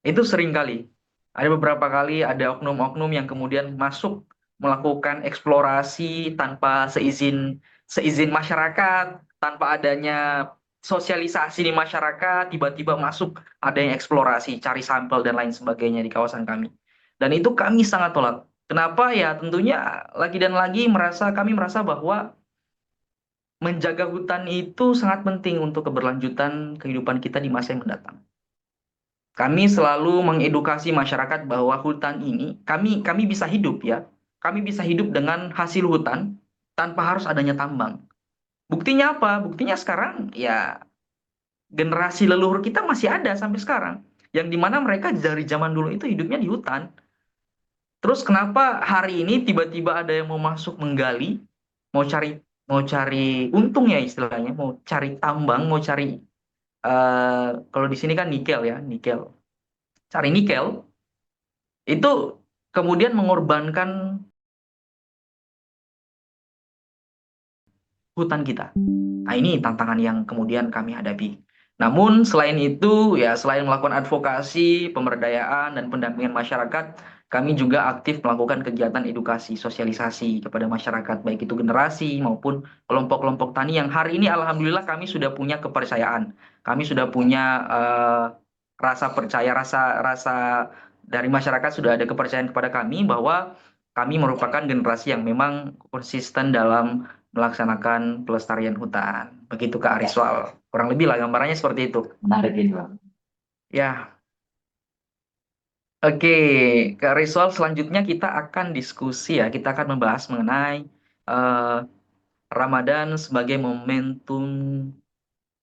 Itu sering kali. Ada beberapa kali ada oknum-oknum yang kemudian masuk melakukan eksplorasi tanpa seizin seizin masyarakat, tanpa adanya sosialisasi di masyarakat, tiba-tiba masuk ada yang eksplorasi, cari sampel dan lain sebagainya di kawasan kami. Dan itu kami sangat tolak. Kenapa? Ya tentunya lagi dan lagi kami merasa bahwa menjaga hutan itu sangat penting untuk keberlanjutan kehidupan kita di masa yang mendatang. Kami selalu mengedukasi masyarakat bahwa hutan ini kami bisa hidup ya. kami bisa hidup dengan hasil hutan tanpa harus adanya tambang. Buktinya apa? Buktinya sekarang ya generasi leluhur kita masih ada sampai sekarang. Yang dimana mereka dari zaman dulu itu hidupnya di hutan. Terus kenapa hari ini tiba-tiba ada yang mau masuk menggali, mau cari untung ya istilahnya, mau cari tambang, mau cari kalau di sini kan nikel ya, nikel. Cari nikel itu kemudian mengorbankan hutan kita. Nah, ini tantangan yang kemudian kami hadapi. Namun selain itu, ya selain melakukan advokasi, pemberdayaan, dan pendampingan masyarakat, kami juga aktif melakukan kegiatan edukasi, sosialisasi kepada masyarakat, baik itu generasi maupun kelompok-kelompok tani yang hari ini alhamdulillah kami sudah punya kepercayaan. Kami sudah punya rasa percaya, rasa rasa dari masyarakat sudah ada kepercayaan kepada kami bahwa kami merupakan generasi yang memang konsisten dalam melaksanakan pelestarian hutan. Begitu Kak Ariswal. Kurang lebih lah gambarannya seperti itu. Menarik ini, Bang. Ya, oke. Kak Ariswal, selanjutnya kita akan diskusi ya. Kita akan membahas mengenai eh, Ramadan sebagai momentum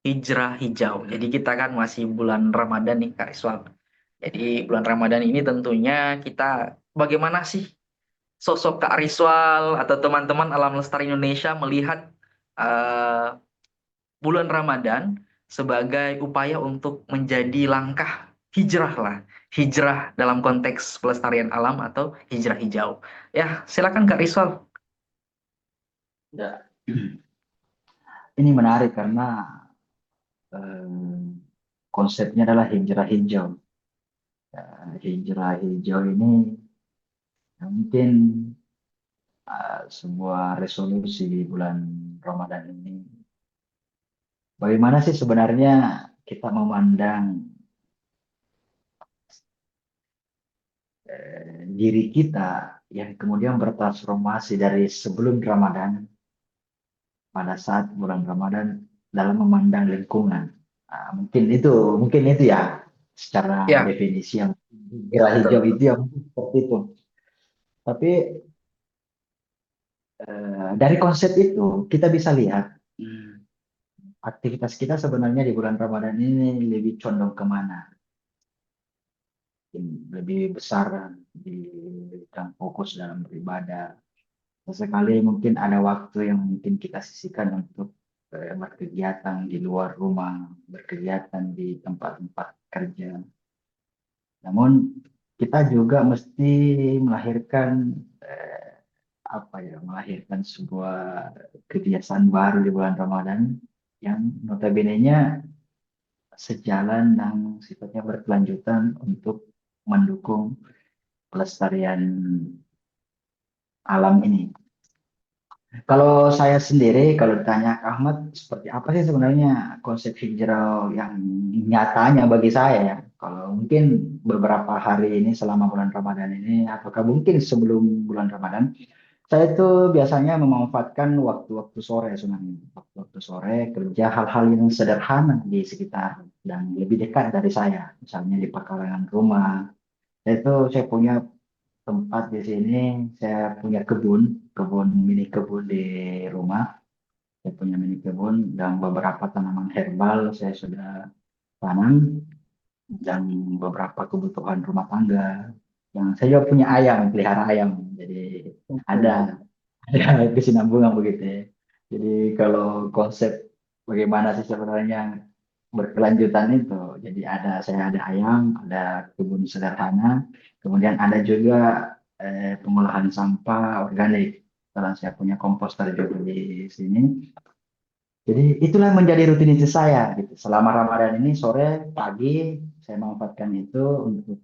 hijrah hijau. Jadi kita kan masih bulan Ramadan nih Kak Ariswal. Jadi bulan Ramadan ini tentunya kita bagaimana sih sosok Kak Ariswal atau teman-teman Alam Lestari Indonesia melihat eh, bulan Ramadan sebagai upaya untuk menjadi langkah hijrah lah. Hijrah dalam konteks pelestarian alam atau hijrah hijau. Ya, silakan Kak Rizal. Ya. Ini menarik karena eh, konsepnya adalah hijrah hijau. Ya, hijrah hijau ini mungkin sebuah resolusi di bulan Ramadan ini. Bagaimana sih sebenarnya kita memandang diri kita yang kemudian bertransformasi dari sebelum Ramadan pada saat bulan Ramadan dalam memandang lingkungan. Nah, mungkin itu ya secara Ya, definisi yang ya hijrah betul hijau betul. itu yang seperti itu. Tapi dari konsep itu kita bisa lihat aktivitas kita sebenarnya di bulan Ramadan ini lebih condong kemana? Lebih besar di dan fokus dalam beribadah. Sesekali mungkin ada waktu yang mungkin kita sisihkan untuk berkegiatan di luar rumah, berkegiatan di tempat-tempat kerja. Namun kita juga mesti melahirkan melahirkan sebuah kebiasaan baru di bulan Ramadan yang notabene-nya sejalan dan sifatnya berkelanjutan untuk mendukung pelestarian alam ini. Kalau saya sendiri, kalau ditanya ke Ahmad, seperti apa sih sebenarnya konsep hijrah yang nyatanya bagi saya ya? Kalau mungkin beberapa hari ini selama bulan Ramadan ini, apakah mungkin sebelum bulan Ramadan, saya itu biasanya memanfaatkan waktu-waktu sore sebenarnya. Waktu-waktu sore kerja hal-hal yang sederhana di sekitar dan lebih dekat dari saya. Misalnya di pekarangan rumah. Saya punya tempat di sini, saya punya mini kebun di rumah. Saya punya mini kebun dan beberapa tanaman herbal saya sudah tanam dan beberapa kebutuhan rumah tangga. Yang saya juga punya ayam, pelihara ayam. Jadi Oke. ada ada kesinambungan begitu ya. Jadi kalau konsep bagaimana sih sebenarnya berkelanjutan itu, jadi saya ada ayam, ada kebun sederhana, kemudian ada juga pengolahan sampah organik. Setelah saya punya komposter juga di sini. Jadi itulah yang menjadi rutinitas saya gitu. Selama Ramadan ini sore, pagi saya manfaatkan itu untuk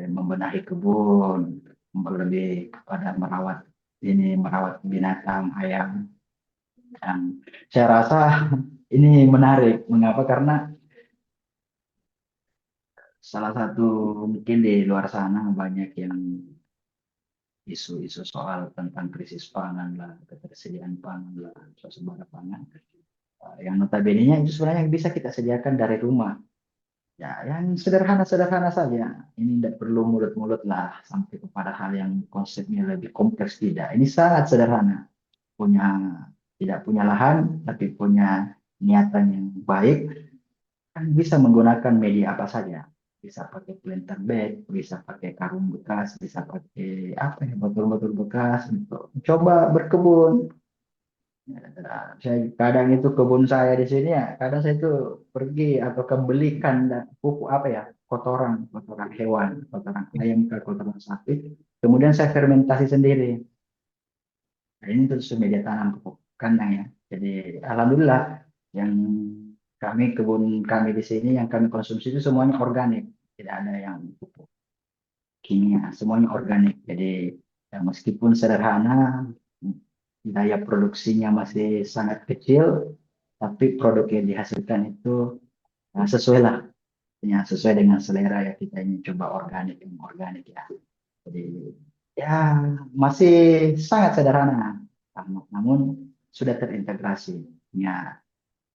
membenahi kebun, lebih kepada merawat binatang, ayam. Dan saya rasa ini menarik. Mengapa? Karena salah satu mungkin di luar sana banyak yang isu-isu soal tentang krisis pangan lah, ketersediaan pangan lah, suasembada pangan. Yang notabene-nya itu sebenarnya bisa kita sediakan dari rumah. Ya, yang sederhana-sederhana saja. Ini tidak perlu mulut-mulut lah sampai kepada hal yang konsepnya lebih kompleks tidak. Ini sangat sederhana. Punya Tidak punya lahan, tapi punya niatan yang baik, kan bisa menggunakan media apa saja. Bisa pakai planter bed, bisa pakai karung bekas, bisa pakai apa ya, botol-botol bekas untuk coba berkebun. Saya kadang itu kebun saya di sini ya, kadang saya itu pergi atau kebelikan pupuk apa ya, kotoran, kotoran hewan, kotoran ayam, kotoran sapi, kemudian saya fermentasi sendiri. Nah, ini terus media tanam pupuk kandang ya. Jadi alhamdulillah yang kebun kami di sini yang kami konsumsi itu semuanya organik, tidak ada yang pupuk kimia, semuanya organik. Jadi ya, meskipun sederhana, daya produksinya masih sangat kecil, tapi produk yang dihasilkan itu sesuai lah, ya, sesuai dengan selera ya, kita ini coba organik, yang organik ya. Jadi ya masih sangat sederhana, namun sudah terintegrasi. Ya,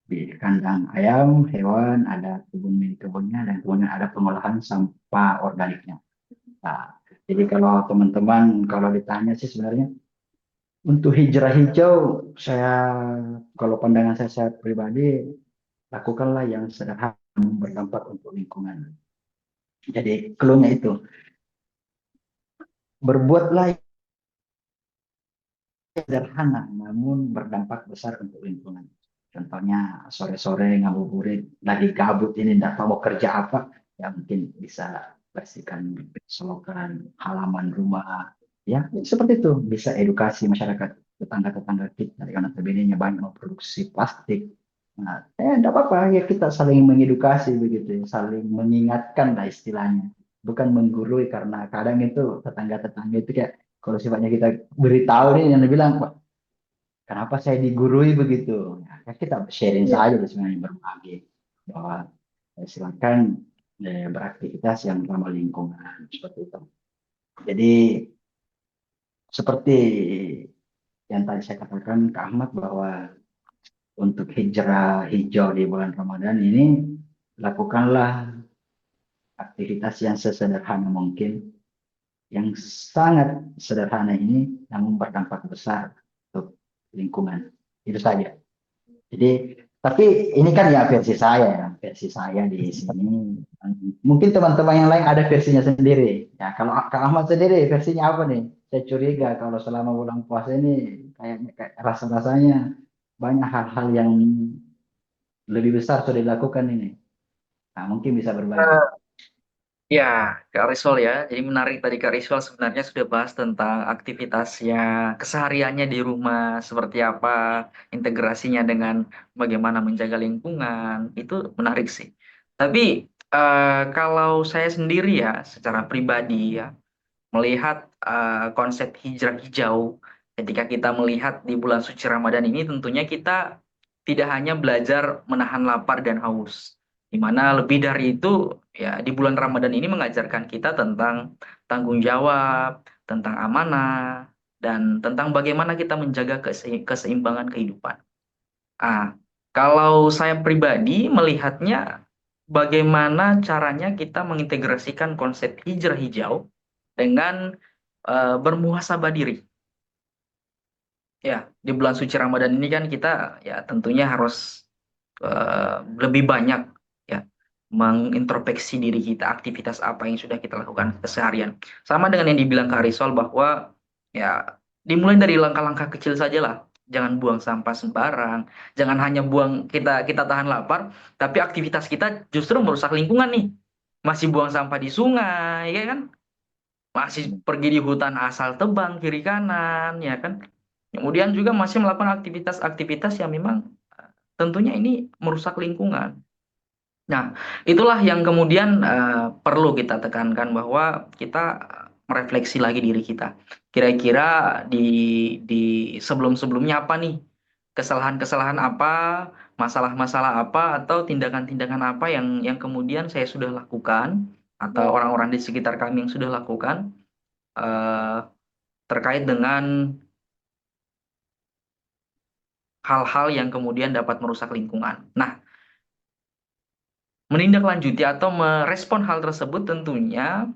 di kandang ayam, hewan, ada kebun milik kebunnya, dan kemudian ada pengolahan sampah organiknya. Nah, jadi kalau teman-teman kalau ditanya sih sebenarnya untuk hijrah hijau, saya kalau pandangan saya pribadi, lakukanlah yang sederhana berdampak untuk lingkungan. Jadi keluhnya itu, berbuatlah yang sederhana namun berdampak besar untuk lingkungan. Contohnya sore-sore ngabuburit, lagi gabut ini tidak tahu mau kerja apa, ya mungkin bisa bersihkan selokan halaman rumah. Ya, seperti itu. Bisa edukasi masyarakat, tetangga-tetangga kita yang notabene banyak memproduksi plastik. Nah, tidak apa-apa ya, kita saling mengedukasi begitu, ya, saling mengingatkan lah istilahnya. Bukan menggurui, karena kadang itu tetangga-tetangga itu kayak kalau sifatnya kita beritahu nih yang bilang, "Wah, kenapa saya digurui begitu?" Ya, kita sharing Iya. saja sebenarnya, berbagi bahwa silakan beraktivitas yang ramah lingkungan seperti itu. Jadi seperti yang tadi saya katakan ke Ahmad, bahwa untuk hijrah hijau di bulan Ramadan ini, lakukanlah aktivitas yang sesederhana mungkin, yang sangat sederhana ini namun berdampak besar untuk lingkungan. Itu saja. Jadi, tapi ini kan ya versi saya di sini. Mungkin teman-teman yang lain ada versinya sendiri. Ya, kalau Kak Ahmad sendiri versinya apa nih? Saya curiga kalau selama bulan puasa ini kayaknya rasa-rasanya banyak hal-hal yang lebih besar sudah dilakukan ini. Nah, mungkin bisa berbagi. Ya, Kak Risol ya. Jadi menarik tadi Kak Risol sebenarnya sudah bahas tentang aktivitasnya, kesehariannya di rumah, seperti apa, integrasinya dengan bagaimana menjaga lingkungan. Itu menarik sih. Tapi kalau saya sendiri ya, secara pribadi ya, melihat konsep hijrah hijau, ketika kita melihat di bulan suci Ramadan ini, tentunya kita tidak hanya belajar menahan lapar dan haus, di mana lebih dari itu, ya di bulan Ramadan ini mengajarkan kita tentang tanggung jawab, tentang amanah, dan tentang bagaimana kita menjaga keseimbangan kehidupan. Ah, kalau saya pribadi melihatnya, bagaimana caranya kita mengintegrasikan konsep hijrah hijau dengan bermuhasabah diri. Ya, di bulan suci Ramadan ini kan kita ya tentunya harus lebih banyak ya mengintrospeksi diri kita, aktivitas apa yang sudah kita lakukan keseharian. Sama dengan yang dibilang Kak Risol bahwa ya dimulai dari langkah-langkah kecil saja lah. Jangan buang sampah sembarang, jangan hanya buang, kita kita tahan lapar, tapi aktivitas kita justru merusak lingkungan nih. Masih buang sampah di sungai, ya kan? Masih pergi di hutan asal tebang kiri kanan, ya kan? Kemudian juga masih melakukan aktivitas-aktivitas yang memang tentunya ini merusak lingkungan. Nah, itulah yang kemudian perlu kita tekankan bahwa kita merefleksi lagi diri kita. Kira-kira di di sebelum-sebelumnya apa nih? Kesalahan-kesalahan apa, masalah-masalah apa, atau tindakan-tindakan apa yang kemudian saya sudah lakukan atau orang-orang di sekitar kami yang sudah lakukan eh, terkait dengan hal-hal yang kemudian dapat merusak lingkungan. Nah, menindaklanjuti atau merespon hal tersebut, tentunya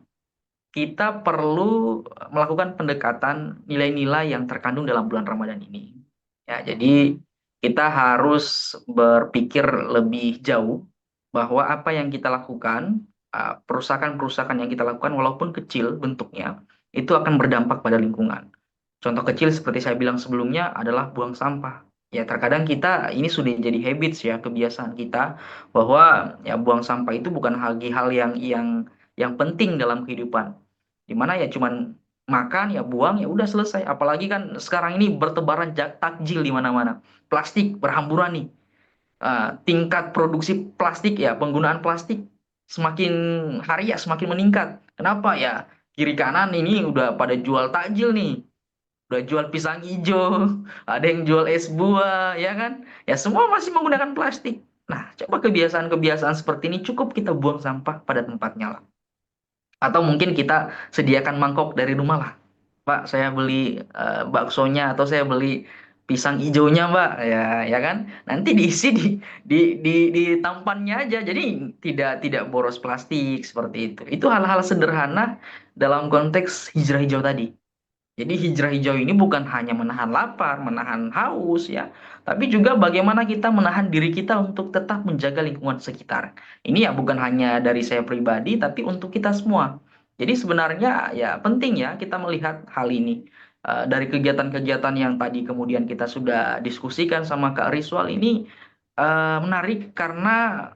kita perlu melakukan pendekatan nilai-nilai yang terkandung dalam bulan Ramadan ini. Ya, jadi kita harus berpikir lebih jauh bahwa apa yang kita lakukan, perusakan-perusakan yang kita lakukan walaupun kecil bentuknya, itu akan berdampak pada lingkungan. Contoh kecil seperti saya bilang sebelumnya adalah buang sampah. Ya, terkadang kita ini sudah jadi habits ya, kebiasaan kita bahwa ya buang sampah itu bukan hal yang penting dalam kehidupan. Dimana ya cuman makan ya buang ya udah selesai. Apalagi kan sekarang ini bertebaran takjil di mana-mana. Plastik berhamburan nih. Tingkat produksi plastik ya, penggunaan plastik semakin hari ya semakin meningkat. Kenapa ya? Kiri kanan ini udah pada jual takjil nih, udah jual pisang hijau, ada yang jual es buah, ya kan? Ya semua masih menggunakan plastik. Nah, coba kebiasaan-kebiasaan seperti ini cukup kita buang sampah pada tempatnya lah. Atau mungkin kita sediakan mangkok dari rumah lah. Pak, saya beli baksonya atau saya beli pisang hijaunya, Mbak. Ya, ya kan? Nanti diisi di tampannya aja. Jadi tidak boros plastik seperti itu. Itu hal-hal sederhana dalam konteks hijrah hijau tadi. Jadi hijrah hijau ini bukan hanya menahan lapar, menahan haus ya, tapi juga bagaimana kita menahan diri kita untuk tetap menjaga lingkungan sekitar. Ini ya bukan hanya dari saya pribadi, tapi untuk kita semua. Jadi sebenarnya ya penting ya kita melihat hal ini. Dari kegiatan-kegiatan yang tadi kemudian kita sudah diskusikan sama Kak Riswal ini menarik karena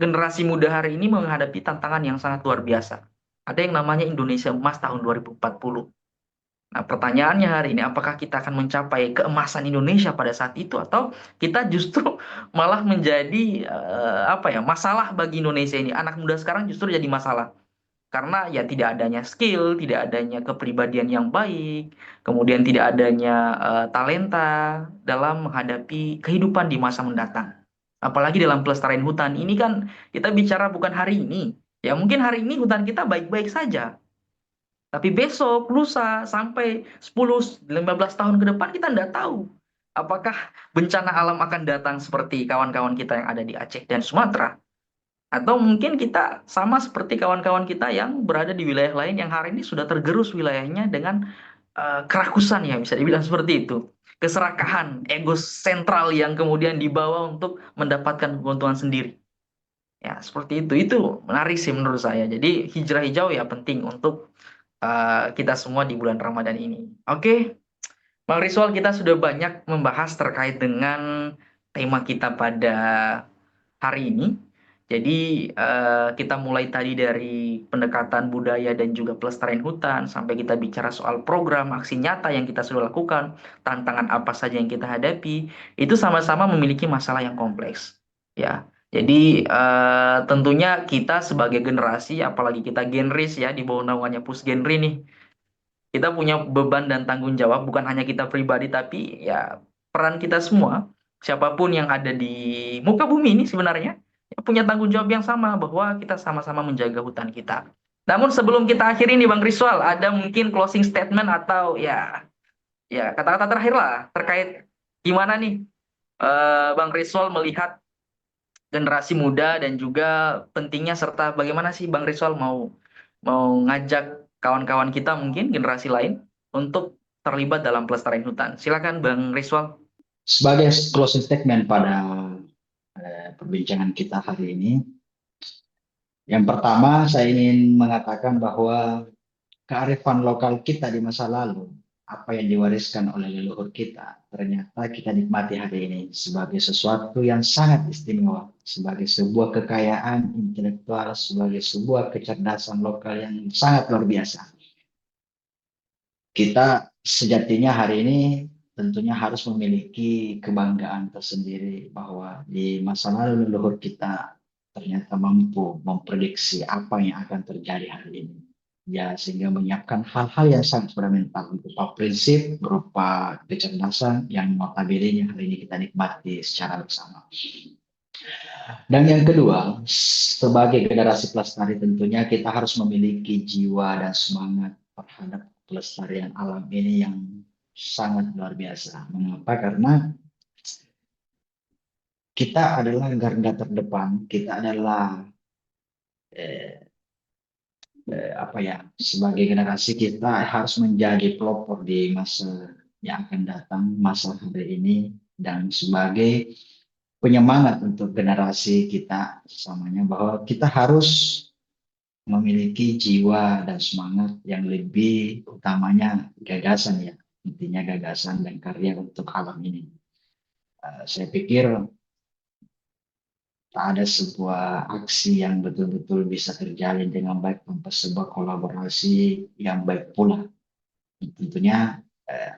generasi muda hari ini menghadapi tantangan yang sangat luar biasa. Ada yang namanya Indonesia Emas tahun 2040. Nah, pertanyaannya hari ini, apakah kita akan mencapai keemasan Indonesia pada saat itu, atau kita justru malah menjadi apa ya masalah bagi Indonesia ini? Anak muda sekarang justru jadi masalah karena ya tidak adanya skill, tidak adanya kepribadian yang baik, kemudian tidak adanya talenta dalam menghadapi kehidupan di masa mendatang. Apalagi dalam pelestarian hutan ini kan kita bicara bukan hari ini. Ya mungkin hari ini hutan kita baik-baik saja, tapi besok, lusa, sampai 10-15 tahun ke depan kita nggak tahu apakah bencana alam akan datang seperti kawan-kawan kita yang ada di Aceh dan Sumatera. Atau mungkin kita sama seperti kawan-kawan kita yang berada di wilayah lain yang hari ini sudah tergerus wilayahnya dengan kerakusan ya, bisa dibilang seperti itu. Keserakahan, ego sentral yang kemudian dibawa untuk mendapatkan keuntungan sendiri. Ya, seperti itu. Itu menarik sih menurut saya. Jadi hijrah hijau ya penting untuk kita semua di bulan Ramadan ini. Oke, Bang Rizwal, kita sudah banyak membahas terkait dengan tema kita pada hari ini. Jadi kita mulai tadi dari pendekatan budaya dan juga pelestarian hutan, sampai kita bicara soal program aksi nyata yang kita sudah lakukan, tantangan apa saja yang kita hadapi, itu sama-sama memiliki masalah yang kompleks. Ya, jadi tentunya kita sebagai generasi, apalagi kita genris ya di bawah naungannya Pusgenri nih, kita punya beban dan tanggung jawab bukan hanya kita pribadi tapi ya peran kita semua, siapapun yang ada di muka bumi ini sebenarnya ya punya tanggung jawab yang sama bahwa kita sama-sama menjaga hutan kita. Namun sebelum kita akhiri nih Bang Riswal, ada mungkin closing statement atau ya kata-kata terakhir lah terkait gimana nih Bang Riswal melihat generasi muda dan juga pentingnya, serta bagaimana sih Bang Rizal mau mau ngajak kawan-kawan kita mungkin generasi lain untuk terlibat dalam pelestarian hutan. Silakan Bang Rizal. Sebagai closing statement pada perbincangan kita hari ini, yang pertama saya ingin mengatakan bahwa kearifan lokal kita di masa lalu, apa yang diwariskan oleh leluhur kita, ternyata kita nikmati hari ini sebagai sesuatu yang sangat istimewa, sebagai sebuah kekayaan intelektual, sebagai sebuah kecerdasan lokal yang sangat luar biasa. Kita sejatinya hari ini tentunya harus memiliki kebanggaan tersendiri bahwa di masa lalu leluhur kita ternyata mampu memprediksi apa yang akan terjadi hari ini. Ya, sehingga menyiapkan hal-hal yang sangat fundamental berupa prinsip, berupa kecerdasan yang notabene hari ini kita nikmati secara bersama. Dan yang kedua, sebagai generasi pelestari tentunya kita harus memiliki jiwa dan semangat terhadap pelestarian alam ini yang sangat luar biasa. Mengapa? Karena kita adalah garda terdepan, kita adalah eh, apa ya, sebagai generasi kita harus menjadi pelopor di masa yang akan datang, masa hari ini, dan sebagai penyemangat untuk generasi kita sesamanya bahwa kita harus memiliki jiwa dan semangat yang lebih utamanya gagasan ya, intinya gagasan dan karya untuk alam ini. Saya pikir tak ada sebuah aksi yang betul-betul bisa terjalin dengan baik tanpa sebuah kolaborasi yang baik pula. Tentunya,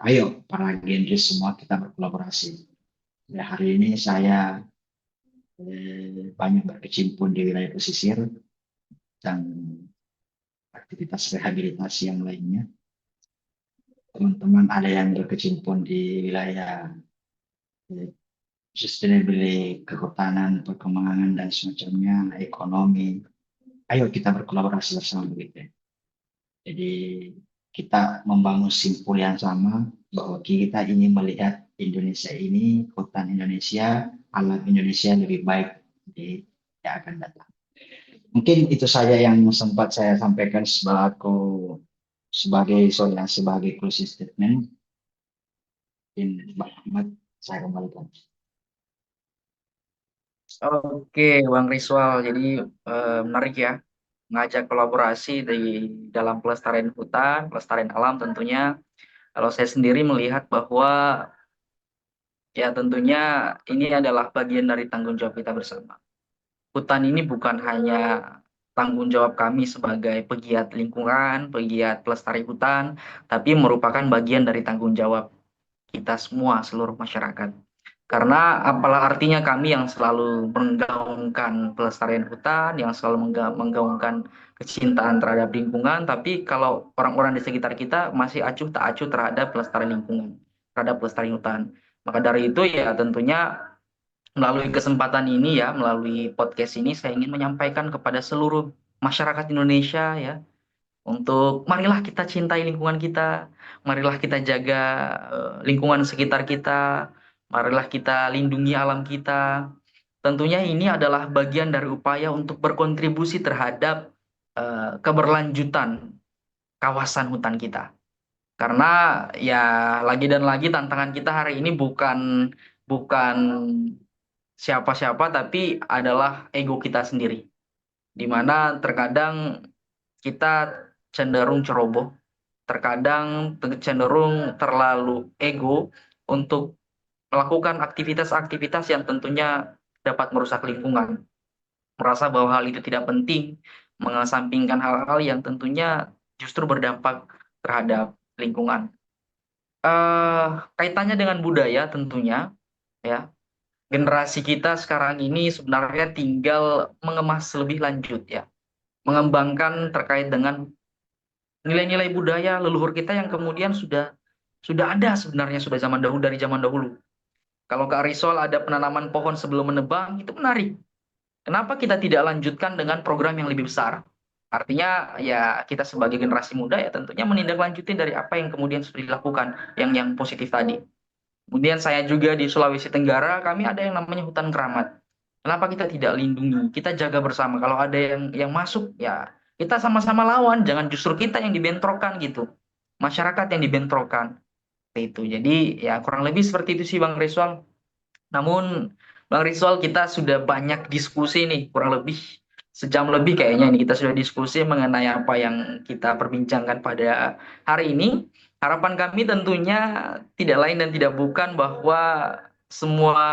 ayo para genre semua kita berkolaborasi. Ya, hari ini saya banyak berkecimpung di wilayah pesisir dan aktivitas rehabilitasi yang lainnya. Teman-teman ada yang berkecimpung di wilayah eh, sustainability, kehutanan, perkembangan dan semacamnya, ekonomi. Ayo kita berkolaborasi bersama begitu. Jadi kita membangun simpul yang sama bahwa kita ingin melihat Indonesia ini, hutan Indonesia, alam Indonesia lebih baik di yang akan datang. Mungkin itu saja yang sempat saya sampaikan sebagai closing statement. Mungkin Mbak Ahmad, saya kembalikan. Oke, Bang Riswal. Jadi menarik ya, mengajak kolaborasi di dalam pelestarian hutan, pelestarian alam tentunya. Kalau saya sendiri melihat bahwa ya tentunya ini adalah bagian dari tanggung jawab kita bersama. Hutan ini bukan hanya tanggung jawab kami sebagai pegiat lingkungan, pegiat pelestari hutan, tapi merupakan bagian dari tanggung jawab kita semua, seluruh masyarakat. Karena apalah artinya kami yang selalu menggaungkan pelestarian hutan, yang selalu menggaungkan kecintaan terhadap lingkungan, tapi kalau orang-orang di sekitar kita masih acuh tak acuh terhadap pelestarian lingkungan, terhadap pelestarian hutan. Maka dari itu ya tentunya melalui kesempatan ini ya, melalui podcast ini saya ingin menyampaikan kepada seluruh masyarakat Indonesia ya, untuk marilah kita cintai lingkungan kita, marilah kita jaga lingkungan sekitar kita, marilah kita lindungi alam kita. Tentunya ini adalah bagian dari upaya untuk berkontribusi terhadap keberlanjutan kawasan hutan kita. Karena ya lagi dan lagi tantangan kita hari ini bukan bukan siapa-siapa tapi adalah ego kita sendiri. Di mana terkadang kita cenderung ceroboh, terkadang cenderung terlalu ego untuk melakukan aktivitas-aktivitas yang tentunya dapat merusak lingkungan. Merasa bahwa hal itu tidak penting, mengesampingkan hal-hal yang tentunya justru berdampak terhadap lingkungan. Kaitannya dengan budaya tentunya, ya, generasi kita sekarang ini sebenarnya tinggal mengemas lebih lanjut ya, mengembangkan terkait dengan nilai-nilai budaya leluhur kita yang kemudian sudah ada sebenarnya sudah zaman dahulu dari zaman dahulu. Kalau Kak Risol ada penanaman pohon sebelum menebang, itu menarik. Kenapa kita tidak lanjutkan dengan program yang lebih besar? Artinya ya kita sebagai generasi muda ya tentunya menindaklanjuti dari apa yang kemudian sudah dilakukan yang positif tadi. Kemudian saya juga di Sulawesi Tenggara, kami ada yang namanya hutan keramat. Kenapa kita tidak lindungi? Kita jaga bersama. Kalau ada yang masuk, ya kita sama-sama lawan. Jangan justru kita yang dibentrokan gitu. Masyarakat yang dibentrokan. Itu. Jadi ya kurang lebih seperti itu sih Bang Rizwal. Namun Bang Rizwal kita sudah banyak diskusi nih, kurang lebih sejam lebih kayaknya ini kita sudah diskusi mengenai apa yang kita perbincangkan pada hari ini. Harapan kami tentunya tidak lain dan tidak bukan bahwa semua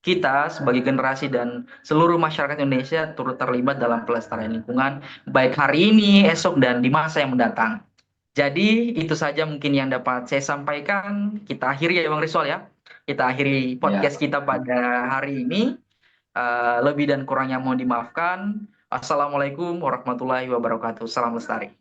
kita sebagai generasi dan seluruh masyarakat Indonesia turut terlibat dalam pelestarian lingkungan, baik hari ini, esok, dan di masa yang mendatang. Jadi itu saja mungkin yang dapat saya sampaikan. Kita akhiri ya Bang Rizwal ya. Kita akhiri Ya, podcast kita pada hari ini. Lebih dan kurangnya mohon dimaafkan. Assalamualaikum warahmatullahi wabarakatuh. Salam lestari.